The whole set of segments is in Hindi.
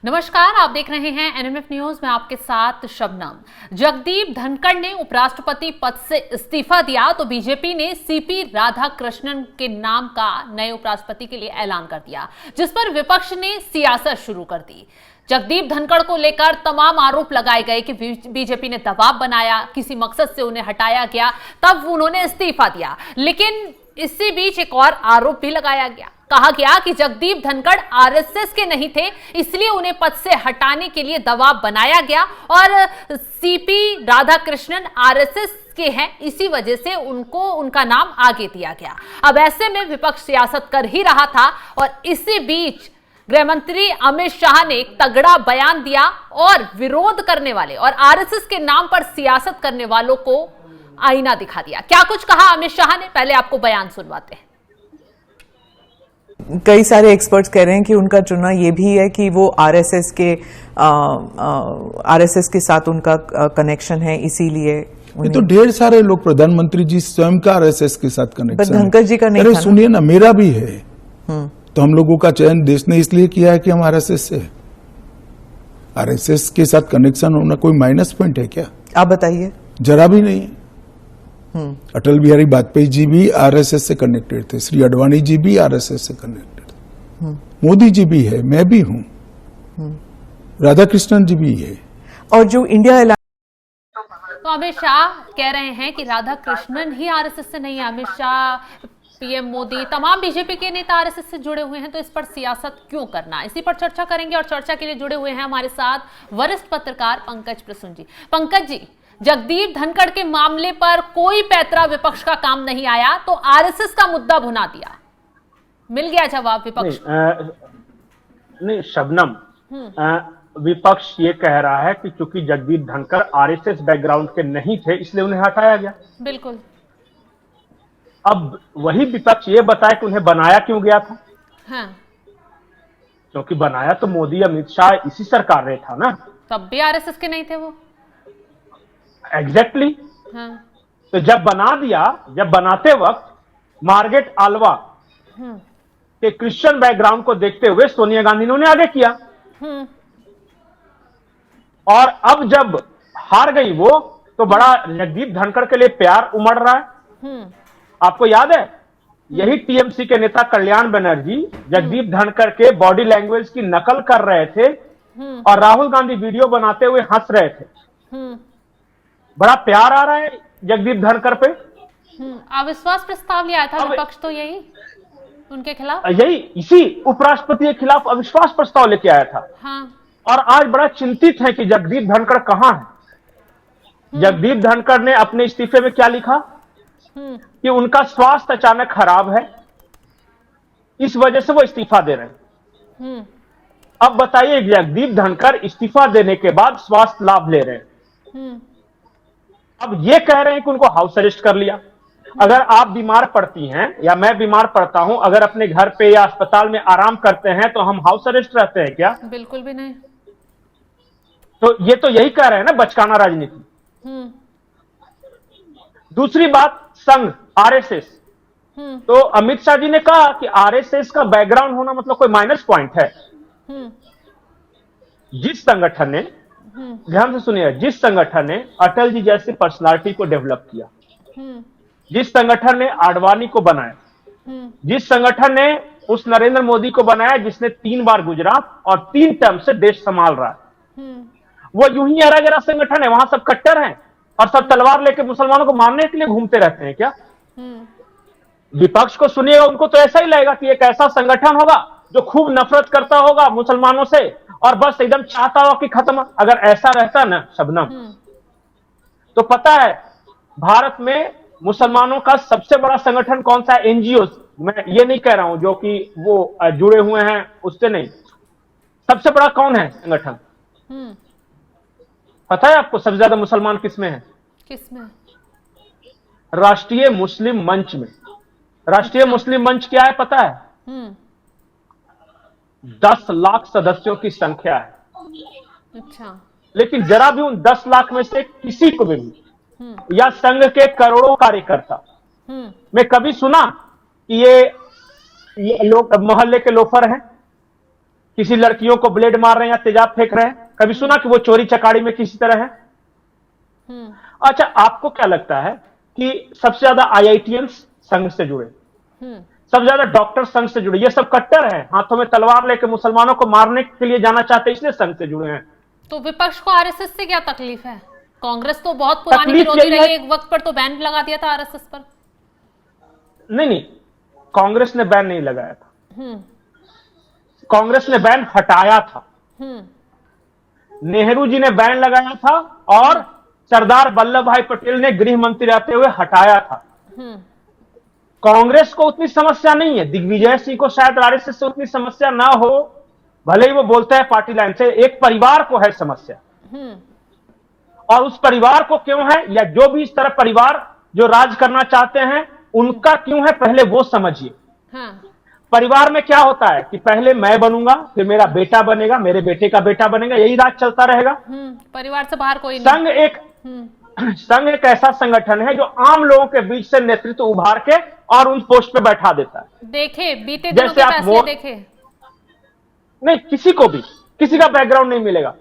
नमस्कार, आप देख रहे हैं एनएमएफ न्यूज में आपके साथ शबनम। जगदीप धनखड़ ने उपराष्ट्रपति पद से इस्तीफा दिया तो बीजेपी ने सीपी राधाकृष्णन के नाम का नए उपराष्ट्रपति के लिए ऐलान कर दिया, जिस पर विपक्ष ने सियासत शुरू कर दी। जगदीप धनखड़ को लेकर तमाम आरोप लगाए गए कि बीजेपी ने दबाव बनाया, किसी मकसद से उन्हें हटाया गया, तब उन्होंने इस्तीफा दिया। लेकिन इसी बीच एक और आरोप भी लगाया गया। कहा गया कि जगदीप धनखड़ आरएसएस के नहीं थे, इसलिए उन्हें पद से हटाने के लिए दबाव बनाया गया और सीपी राधाकृष्णन आरएसएस के हैं, इसी वजह से उनको उनका नाम आगे दिया गया। अब ऐसे में विपक्ष सियासत कर ही रहा था और इसी बीच गृह मंत्री अमित शाह ने एक तगड़ा बयान दिया और विरोध करने वाले और आरएसएस के नाम पर सियासत करने वालों को आईना दिखा दिया। क्या कुछ कहा अमित शाह ने, पहले आपको बयान सुनवाते हैं। कई सारे एक्सपर्ट्स कह रहे हैं कि उनका चुनाव ये भी है कि वो आरएसएस के साथ उनका कनेक्शन है, इसीलिए ये तो ढेर सारे लोग, प्रधानमंत्री जी स्वयं का आरएसएस के साथ कनेक्शन है। धनखड़ जी का नहीं था। अरे सुनिए ना, मेरा भी है। तो हम लोगों का चयन देश ने इसलिए किया है कि हम आरएसएस से, आरएसएस के साथ कनेक्शन होना कोई माइनस पॉइंट है क्या? आप बताइए। जरा भी नहीं। अटल बिहारी वाजपेयी जी भी आरएसएस से कनेक्टेड थे, श्री अडवाणी जी भी आरएसएस से कनेक्टेड थे, मोदी जी भी है, मैं भी हूं, राधाकृष्णन जी भी है। और जो इंडिया तो अमित शाह कह रहे हैं कि राधाकृष्णन ही आरएसएस से नहीं है। अमित शाह, पीएम मोदी, तमाम बीजेपी के नेता आरएसएस से जुड़े हुए हैं, तो इस पर सियासत क्यों करना? इसी पर चर्चा करेंगे और चर्चा के लिए जुड़े हुए हैं हमारे साथ वरिष्ठ पत्रकार पंकज प्रसून जी। पंकज जी, जगदीप धनखड़ के मामले पर कोई पैतरा विपक्ष का काम नहीं आया तो आरएसएस का मुद्दा भुना दिया, मिल गया जवाब विपक्ष? नहीं शबनम, विपक्ष ये कह रहा है कि चूंकि जगदीप धनखड़ आरएसएस बैकग्राउंड के नहीं थे इसलिए उन्हें हटाया गया। बिल्कुल। अब वही विपक्ष ये बताए कि उन्हें बनाया क्यों गया था। हाँ। क्योंकि बनाया तो मोदी अमित शाह इसी सरकार ने था ना। तब भी आरएसएस के नहीं थे वो। एग्जैक्टली। हाँ। तो जब बना दिया, जब बनाते वक्त मार्गरेट आल्वा के क्रिश्चियन बैकग्राउंड को देखते हुए सोनिया गांधी ने उन्हें आगे किया। और अब जब हार गई वो, तो बड़ा जगदीप धनखड़ के लिए प्यार उमड़ रहा है। आपको याद है, यही टीएमसी के नेता कल्याण बनर्जी जगदीप धनखड़ के बॉडी लैंग्वेज की नकल कर रहे थे और राहुल गांधी वीडियो बनाते हुए हंस रहे थे। बड़ा प्यार आ रहा है जगदीप धनखड़ पे। अविश्वास प्रस्ताव लिया था विपक्ष, तो यही उनके खिलाफ, यही इसी उपराष्ट्रपति के खिलाफ अविश्वास प्रस्ताव लेके आया था। हाँ। और आज बड़ा चिंतित है कि जगदीप धनखड़ कहां है। जगदीप धनखड़ ने अपने इस्तीफे में क्या लिखा कि उनका स्वास्थ्य अचानक खराब है, इस वजह से वो इस्तीफा दे रहे हैं। अब बताइए, जगदीप धनखड़ इस्तीफा देने के बाद स्वास्थ्य लाभ ले रहे हैं। अब ये कह रहे हैं कि उनको हाउस अरेस्ट कर लिया। अगर आप बीमार पड़ती हैं या मैं बीमार पड़ता हूं, अगर अपने घर पे या अस्पताल में आराम करते हैं तो हम हाउस अरेस्ट रहते हैं क्या? बिल्कुल भी नहीं। तो ये तो यही कह रहे हैं ना, बचकाना राजनीति। दूसरी बात, संघ आरएसएस, तो अमित शाह जी ने कहा कि आरएसएस का बैकग्राउंड होना मतलब कोई माइनस पॉइंट है। जिस संगठन ने, ध्यान से सुनिए, जिस संगठन ने अटल जी जैसी पर्सनालिटी को डेवलप किया, जिस संगठन ने आडवाणी को बनाया, जिस संगठन ने उस नरेंद्र मोदी को बनाया जिसने 3 बार गुजरात और 3 टर्म से देश संभाल रहा है, वो यूं ही अरा गरा संगठन है। वहां सब कट्टर हैं और सब तलवार लेके मुसलमानों को मारने के लिए घूमते रहते हैं क्या? विपक्ष को सुनिएगा, उनको तो ऐसा ही लगेगा कि एक ऐसा संगठन होगा जो खूब नफरत करता होगा मुसलमानों से और बस एकदम चाहता हो कि खत्म। अगर ऐसा रहता ना शबनम, तो पता है भारत में मुसलमानों का सबसे बड़ा संगठन कौन सा है? एनजीओ। मैं ये नहीं कह रहा हूं जो कि वो जुड़े हुए हैं उससे नहीं, सबसे बड़ा कौन है संगठन? पता है आपको सबसे ज्यादा मुसलमान किसमें है? किसमें? राष्ट्रीय मुस्लिम मंच में। राष्ट्रीय मुस्लिम मंच क्या है पता है? 10 लाख सदस्यों की संख्या है। अच्छा। लेकिन जरा भी उन 10 लाख में से किसी को भी या संघ के करोड़ों कार्यकर्ता में कभी सुना कि ये लोग मोहल्ले के लोफर हैं, किसी लड़कियों को ब्लेड मार रहे हैं या तेजाब फेंक रहे हैं? कभी सुना कि वो चोरी चकारी में किसी तरह है? अच्छा, आपको क्या लगता है कि सबसे ज्यादा आईआईटीएंस संघ से जुड़े, सबसे ज्यादा डॉक्टर संघ से जुड़े, ये सब कट्टर हैं, हाथों में तलवार लेकर मुसलमानों को मारने के लिए जाना चाहते हैं, इसलिए संघ से जुड़े हैं? तो विपक्ष को आरएसएस से क्या तकलीफ है? कांग्रेस तो बहुत पुरानी तकलीफ विरोधी यही रही, है- एक वक्त पर तो बैन लगा दिया था आरएसएस पर। नहीं, कांग्रेस ने बैन नहीं लगाया था, कांग्रेस ने बैन हटाया था। नेहरू जी ने बैन लगाया था और सरदार वल्लभ भाई पटेल ने गृह मंत्री रहते हुए हटाया था। कांग्रेस को उतनी समस्या नहीं है, दिग्विजय सिंह को शायद आरएसएस से उतनी समस्या ना हो, भले ही वो बोलते हैं पार्टी लाइन से, एक परिवार को है समस्या। और उस परिवार को क्यों है, या जो भी इस तरह परिवार जो राज करना चाहते हैं उनका क्यों है, पहले वो समझिए। परिवार में क्या होता है कि पहले मैं बनूंगा, फिर मेरा बेटा बनेगा, मेरे बेटे का बेटा बनेगा, यही राज चलता रहेगा। परिवार से बाहर कोई नहीं। संघ एक ऐसा संगठन है जो आम लोगों के बीच से नेतृत्व उभार के और उन पोस्ट पे बैठा देता है। देखे बीते दिनों के आप फैसले देखे, नहीं, किसी को भी किसी का बैकग्राउंड नहीं मिलेगा।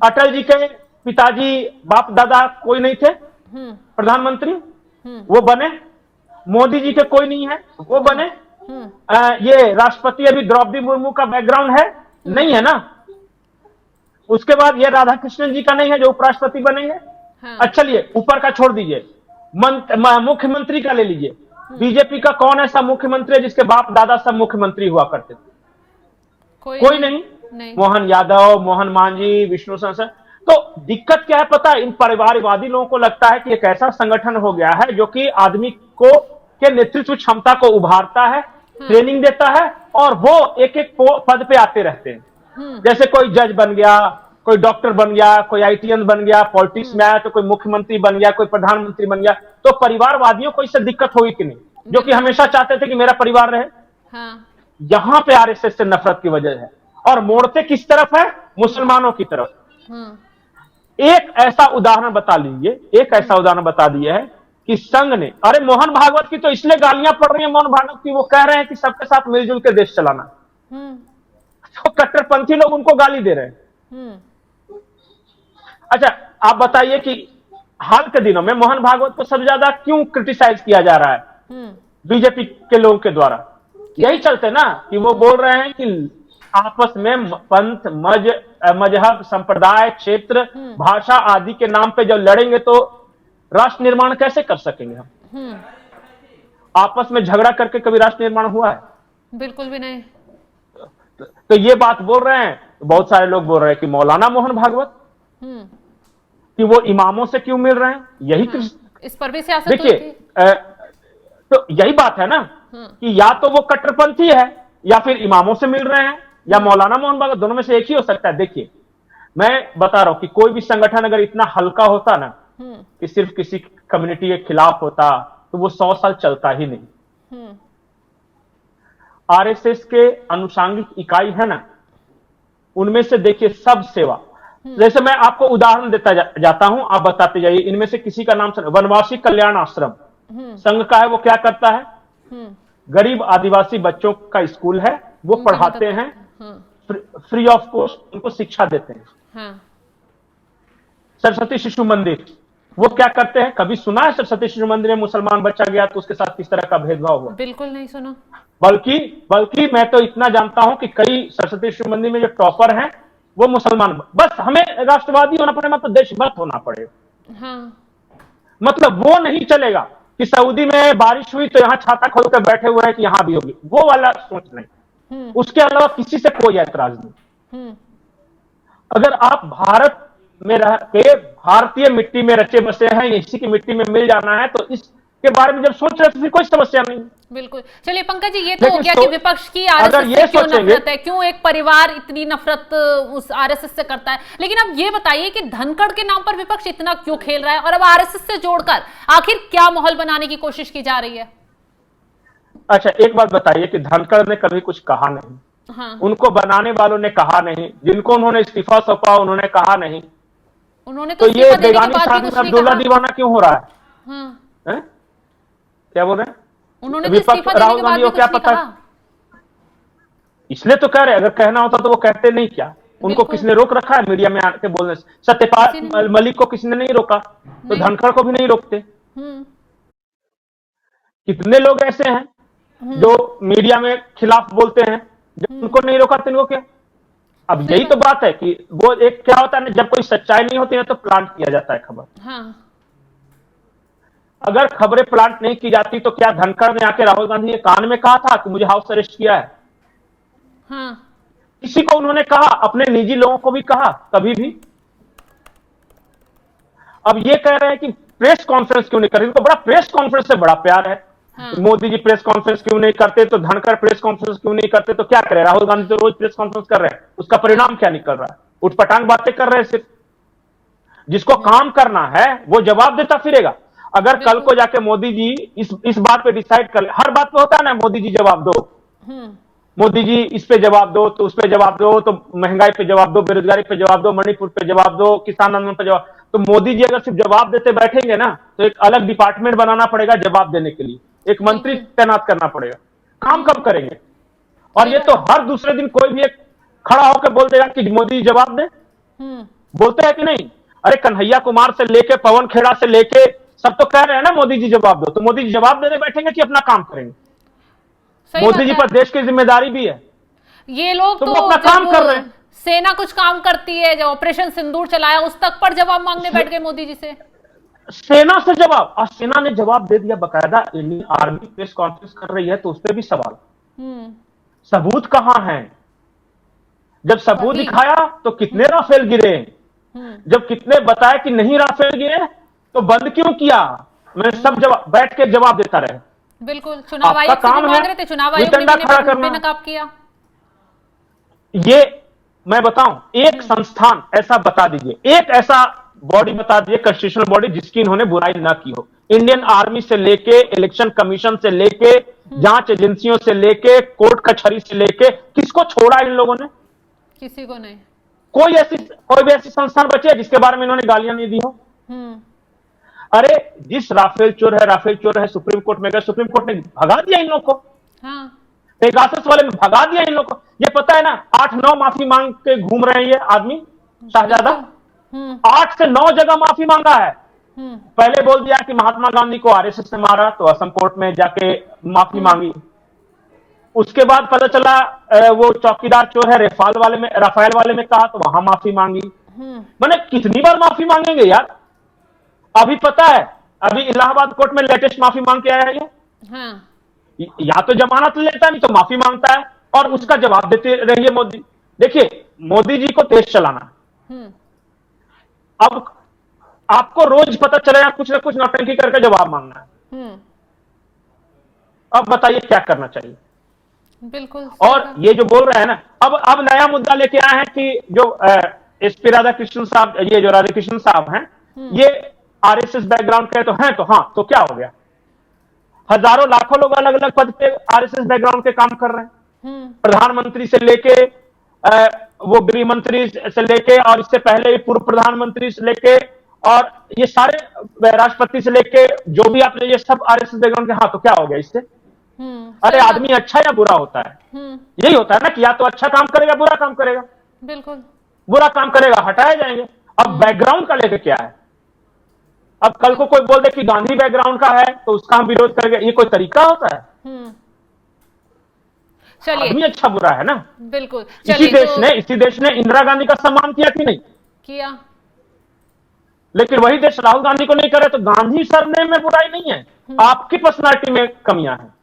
अटल जी के पिताजी बाप दादा कोई नहीं थे प्रधानमंत्री, वो बने। मोदी जी के कोई नहीं है, वो बने। ये राष्ट्रपति अभी द्रौपदी मुर्मू का बैकग्राउंड है, नहीं है ना। उसके बाद ये राधा कृष्णन जी का नहीं है जो उपराष्ट्रपति बनेंगे। अच्छा, चलिए ऊपर का छोड़ दीजिए, मुख्यमंत्री का ले लीजिए। बीजेपी का कौन ऐसा मुख्यमंत्री है जिसके बाप दादा सब मुख्यमंत्री हुआ करते थे? कोई नहीं। मोहन यादव, मोहन मांझी, विष्णु संसद। तो दिक्कत क्या है पता है, इन परिवारवादी लोगों को लगता है कि एक ऐसा संगठन हो गया है जो कि आदमी को के नेतृत्व क्षमता को उभारता है, ट्रेनिंग देता है, और वो एक एक पद पे आते रहते हैं। जैसे कोई जज बन गया, कोई डॉक्टर बन गया, कोई आईटीएन बन गया, पॉलिटिक्स में आया तो कोई मुख्यमंत्री बन गया, कोई प्रधानमंत्री बन गया। तो परिवारवादियों को इससे दिक्कत होगी कि नहीं, जो कि हमेशा चाहते थे कि मेरा परिवार रहे। यहां पे आरएसएस से नफरत की वजह है, और मोड़ते किस तरफ है? मुसलमानों की तरफ। एक ऐसा उदाहरण बता लीजिए, एक ऐसा उदाहरण बता दिया है कि संघ ने, अरे मोहन भागवत की तो इसलिए गालियां पड़ रही है मोहन भागवत की, वो कह रहे हैं कि सबके साथ मिलजुल के देश चलाना, तो कट्टरपंथी लोग उनको गाली दे रहे हैं। अच्छा, आप बताइए कि हाल के दिनों में मोहन भागवत को सबसे ज्यादा क्यों क्रिटिसाइज किया जा रहा है बीजेपी के लोगों के द्वारा? यही चलते ना कि वो बोल रहे हैं कि आपस में पंथ, मजहब, संप्रदाय, क्षेत्र, भाषा आदि के नाम पे जब लड़ेंगे तो राष्ट्र निर्माण कैसे कर सकेंगे हम? आपस में झगड़ा करके कभी राष्ट्र निर्माण हुआ है? बिल्कुल भी नहीं। तो ये बात बोल रहे हैं, बहुत सारे लोग बोल रहे हैं कि मौलाना मोहन भागवत कि वो इमामों से क्यों मिल रहे हैं, यही इस पर भी सियासत देखिए। तो यही बात है ना कि या तो वो कट्टरपंथी है या फिर इमामों से मिल रहे हैं या मौलाना मोहन भागवत, दोनों में से एक ही हो सकता है। देखिए, मैं बता रहा हूं कि कोई भी संगठन अगर इतना हल्का होता ना कि सिर्फ किसी कम्युनिटी के खिलाफ होता तो वो 100 साल चलता ही नहीं। आरएसएस के अनुषांगिक इकाई है ना, उनमें से देखिए सब सेवा, जैसे मैं आपको उदाहरण देता जाता हूं, आप बताते जाइए। इनमें से किसी का नाम वनवासी कल्याण आश्रम संघ का है, वो क्या करता है? गरीब आदिवासी बच्चों का स्कूल है, वो पढ़ाते हैं, फ्री ऑफ कॉस्ट उनको शिक्षा देते हैं। सरस्वती शिशु मंदिर, वो क्या करते हैं? कभी सुना है सरस्वती शिशु मंदिर में मुसलमान बच्चा गया तो उसके साथ किस तरह का भेदभाव हुआ? बिल्कुल नहीं सुना। बल्कि मैं तो इतना जानता हूं कि कई सरस्वती शिशु मंदिर में जो टॉपर हैं वो मुसलमान। बस हमें राष्ट्रवादी होना पड़े, मतलब देशभक्त होना पड़े। मतलब वो नहीं चलेगा कि सऊदी में बारिश हुई तो यहां छाता खोल कर बैठे हुए हैं कि यहां भी होगी, वो वाला सोच नहीं। उसके अलावा किसी से कोई ऐतराज नहीं। अगर आप भारत में रह के भारतीय मिट्टी में रचे बसे हैं, इसी की मिट्टी में मिल जाना है, तो इसके बारे में जब सोच रहे तो फिर कोई समस्या नहीं। बिल्कुल। चलिए पंकज जी, ये तो हो गया कि विपक्ष की आरएसएस से क्यों नफरत है, क्यों एक परिवार इतनी नफरत उस आरएसएस से करता है। लेकिन अब ये बताइए कि धनखड़ के नाम पर विपक्ष इतना क्यों खेल रहा है, और अब आरएसएस से जोड़कर आखिर क्या माहौल बनाने की कोशिश की जा रही है? अच्छा, एक बात बताइए कि धनखड़ ने कभी कुछ कहा नहीं। उनको बनाने वालों ने कहा नहीं, जिनको उन्होंने इस्तीफा सौंपा उन्होंने कहा नहीं। उन्होंने तो ये बेगानी शादी में अब्दुल्ला दीवाना क्यों हो रहा है? क्या बोल रहे हैं? उन्होंने विपक्ष राहुल गांधी को क्या पता? इसलिए तो कह रहे, अगर कहना होता तो वो कहते नहीं क्या? उनको बिल्कुल। किसने रोक रखा है मीडिया में आके बोलने से? किसी ने सत्यपाल मलिक को किसने नहीं रोका, तो नहीं। धनखड़ को भी नहीं रोकते। हम्म कितने लोग ऐसे हैं जो मीडिया में खिलाफ बोलते हैं, जब उनको नहीं रोका तो इनको क्या? अब सही यही तो बात है कि वो एक क्या होता है ना, जब कोई सच्चाई नहीं होती है तो प्लांट किया जाता है खबर। हाँ अगर खबरें प्लांट नहीं की जाती तो क्या धनखड़ ने आके राहुल गांधी के कान में कहा था कि मुझे हाउस अरेस्ट किया है? हाँ किसी को उन्होंने कहा? अपने निजी लोगों को भी कहा कभी भी? अब ये कह रहे हैं कि प्रेस कॉन्फ्रेंस क्यों नहीं कर रहे? इनको बड़ा प्रेस कॉन्फ्रेंस से बड़ा प्यार है। हाँ मोदी जी प्रेस कॉन्फ्रेंस क्यों नहीं करते, तो धनखड़ प्रेस कॉन्फ्रेंस क्यों नहीं करते? तो क्या करे? राहुल गांधी तो रोज प्रेस कॉन्फ्रेंस कर रहे हैं, उसका परिणाम क्या निकल रहा है? उठपटांग बातें कर रहे हैं सिर्फ। जिसको काम करना है वो जवाब देता फिरेगा। अगर कल को जाके मोदी जी इस बात पे डिसाइड कर ले, हर बात पे होता है ना मोदी जी जवाब दो, मोदी जी इस पे जवाब दो, तो उस पे जवाब दो, तो महंगाई पे जवाब दो, बेरोजगारी पे जवाब दो, मणिपुर पे जवाब दो, किसान आंदोलन पे जवाब। तो मोदी जी अगर सिर्फ जवाब देते बैठेंगे ना, तो एक अलग डिपार्टमेंट बनाना पड़ेगा जवाब देने के लिए, एक मंत्री तैनात करना पड़ेगा। काम कब करेंगे? और ये तो हर दूसरे दिन कोई भी एक खड़ा होकर बोल देगा कि मोदी जी जवाब दे। बोलते हैं कि नहीं? अरे कन्हैया कुमार से लेके पवन खेड़ा से लेके सब तो कह रहे हैं ना मोदी जी जवाब दो। तो मोदी जी जवाब देने बैठेंगे कि अपना काम करेंगे? सही मोदी बात जी है। पर देश की जिम्मेदारी भी है। ये लोग तो तो वो अपना जब काम वो कर रहे हैं। सेना कुछ काम करती है, जब ऑपरेशन सिंदूर चलाया उस तक पर जवाब मांगने बैठ गए मोदी जी से। सेना से जवाब, और सेना ने जवाब दे दिया बकायदा। इंडियन आर्मी प्रेस कॉन्फ्रेंस कर रही है तो उस पर भी सवाल। सबूत कहां है? जब सबूत वही। दिखाया तो कितने राफेल गिरे? जब कितने बताया कि नहीं राफेल गिरे तो बंद क्यों किया? मैं सब जवाब बैठ के जवाब देता रहे। बिल्कुल, चुनाव आपका आयोग से भी काम मांग है रहे थे, चुनाव आयोग ने वितंडा खड़ा भी करना। बेनकाब किया। ये मैं बताऊं, एक संस्थान ऐसा बता दीजिए, एक ऐसा बॉडी बता दीजिए, कॉन्स्टिट्यूशनल बॉडी जिसकी इन्होंने बुराई ना की हो। इंडियन आर्मी से लेके इलेक्शन कमीशन से लेके जांच एजेंसियों से लेके कोर्ट कचहरी से लेके किसको छोड़ा इन लोगों ने? किसी को नहीं। कोई भी ऐसी संस्थान बची है जिसके बारे में इन्होंने गालियां नहीं दी हो? अरे जिस राफेल चोर है, सुप्रीम कोर्ट में गए, सुप्रीम कोर्ट ने भगा दिया इन लोग को। हाँ पेगासस वाले में भगा दिया इन लोग को। ये पता है ना, 8-9 माफी मांग के घूम रहे हैं ये आदमी शाहजादा। 8 से 9 जगह माफी मांगा है। पहले बोल दिया कि महात्मा गांधी को आरएसएस ने मारा, तो असम कोर्ट में जाके माफी मांगी। उसके बाद पता चला वो चौकीदार चोर है राफेल वाले में कहा, तो वहां माफी मांगी। मैंने कितनी बार माफी मांगेंगे यार? अभी पता है, अभी इलाहाबाद कोर्ट में लेटेस्ट माफी मांग के आया है ये। हाँ या तो जमानत लेता नहीं तो माफी मांगता है, और उसका जवाब देते रहिए मोदी। देखिए मोदी जी को देश चलाना, अब आपको रोज पता चलेगा कुछ ना कुछ नौटंकी करके जवाब मांगना है। अब बताइए क्या करना चाहिए? बिल्कुल। और ये जो बोल रहे हैं ना, अब नया मुद्दा लेके आए हैं कि जो एसपी राधाकृष्णन साहब, ये जो राधाकृष्णन साहब हैं, ये आरएसएस बैकग्राउंड के तो हाँ, तो क्या हो गया? हजारों लाखों लोग अलग अलग पद पे आरएसएस बैकग्राउंड के काम कर रहे हैं। प्रधानमंत्री से लेके वो गृह मंत्री से लेके, और इससे पहले भी पूर्व प्रधानमंत्री से लेके, और ये सारे राष्ट्रपति से लेके जो भी आप, ये सब आरएसएस बैकग्राउंड के। हाँ, तो क्या हो गया इससे? अरे आदमी अच्छा या बुरा होता है? यही होता है ना कि या तो अच्छा काम करेगा, बुरा काम करेगा। बिल्कुल। बुरा काम करेगा, हटाए जाएंगे। अब बैकग्राउंड का लेके क्या है? अब कल को कोई बोल दे कि गांधी बैकग्राउंड का है तो उसका हम विरोध करेंगे, ये कोई तरीका होता है? चलिए, आदमी अच्छा बुरा है ना। बिल्कुल। इसी देश ने इंदिरा गांधी का सम्मान किया कि नहीं किया? लेकिन वही देश राहुल गांधी को नहीं करे। तो गांधी सरनेम में बुराई नहीं है, आपकी पर्सनालिटी में कमियां हैं।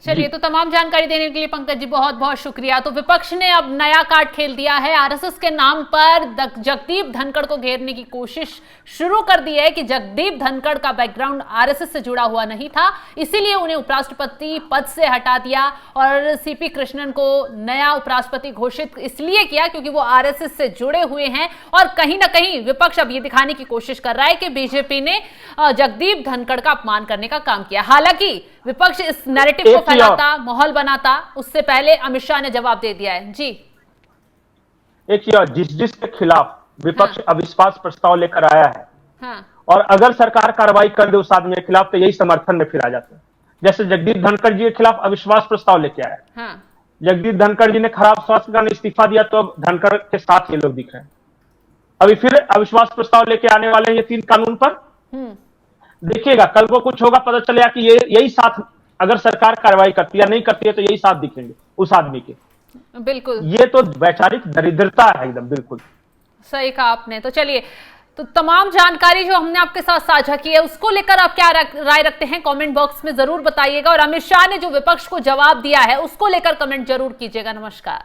चलिए, तो तमाम जानकारी देने के लिए पंकज जी बहुत बहुत शुक्रिया। तो विपक्ष ने अब नया कार्ड खेल दिया है। आरएसएस के नाम पर जगदीप धनखड़ को घेरने की कोशिश शुरू कर दी है कि जगदीप धनखड़ का बैकग्राउंड आरएसएस से जुड़ा हुआ नहीं था, इसीलिए उन्हें उपराष्ट्रपति पद से हटा दिया। और सीपी कृष्णन को नया उपराष्ट्रपति घोषित इसलिए किया क्योंकि वो आरएसएस से जुड़े हुए हैं। और कहीं ना कहीं विपक्ष अब ये दिखाने की कोशिश कर रहा है कि बीजेपी ने जगदीप धनखड़ का अपमान करने का काम किया। हालांकि विपक्ष इस नैरेटिव को फैलाता, माहौल बनाता, उससे पहले अमित शाह ने जवाब दे दिया है। जी, एक जिस के खिलाफ विपक्ष अविश्वास प्रस्ताव लेकर आया है, हाँ, और अगर सरकार कार्रवाई कर दे उस आदमी के खिलाफ, तो यही समर्थन में फिर आ जाते हैं। जैसे जगदीप धनखड़ जी के खिलाफ अविश्वास प्रस्ताव लेके आया। हाँ। जगदीप धनखड़ जी ने खराब स्वास्थ्य के कारण इस्तीफा दिया, तो अब धनखड़ के साथ ये लोग दिख रहे हैं। अभी फिर अविश्वास प्रस्ताव लेके आने वाले हैं ये 3 कानून पर। देखिएगा कल को कुछ होगा, पता चलेगा कि ये यही साथ, अगर सरकार कार्रवाई करती है या नहीं करती है तो यही साथ दिखेंगे उस आदमी के। बिल्कुल, ये तो वैचारिक दरिद्रता है एकदम, बिल्कुल सही कहा आपने। तो चलिए, तो तमाम जानकारी जो हमने आपके साथ साझा की है उसको लेकर आप क्या राय रखते हैं कमेंट बॉक्स में जरूर बताइएगा, और अमित शाह ने जो विपक्ष को जवाब दिया है उसको लेकर कमेंट जरूर कीजिएगा। नमस्कार।